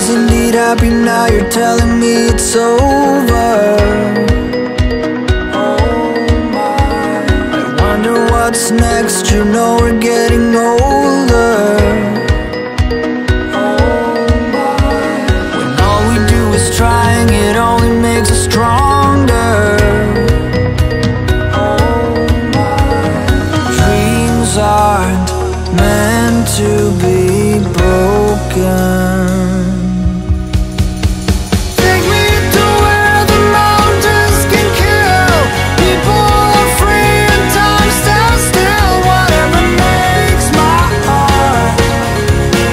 was indeed happy, now you're telling me it's over. I wonder what's next, you know we're getting older. When all we do is trying, it only makes us stronger. Dreams aren't meant to be broken. Take me to where the mountains can kill. People are free and time stands still. Whatever makes my heart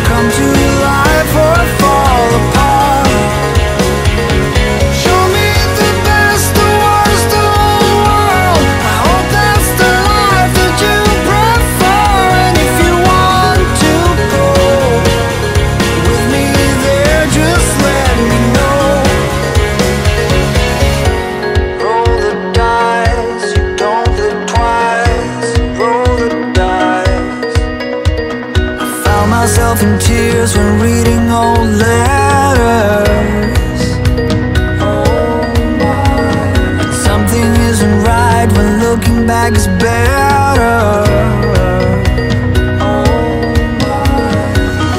come to life or fall apart. Show me the best, the worst, the whole world. I hope that's the life that you prefer. And if you want to go with me there, just let me know. Roll the dice, you don't live twice. Roll the dice. I found myself in tears when reading old letters. And something isn't right when looking back is better.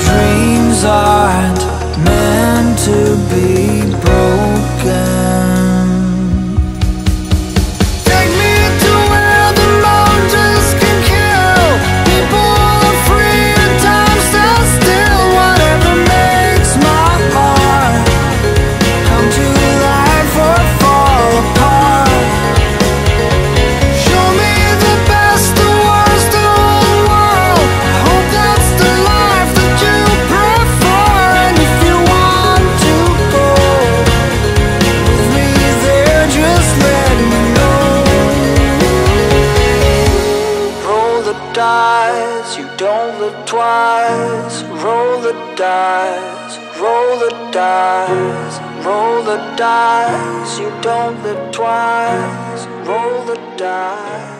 Dreams aren't meant to be broken. Take me to where the mountains can kill. People are free and time stands still. Whatever makes my heart come to life or fall apart. Show me the best, the worst, the whole world. I hope that's the life that you prefer. And if you want to go with me there, just let me know. Roll the dice, you don't live twice. Roll the dice, roll the dice, roll the dice, you don't live twice. Roll the dice.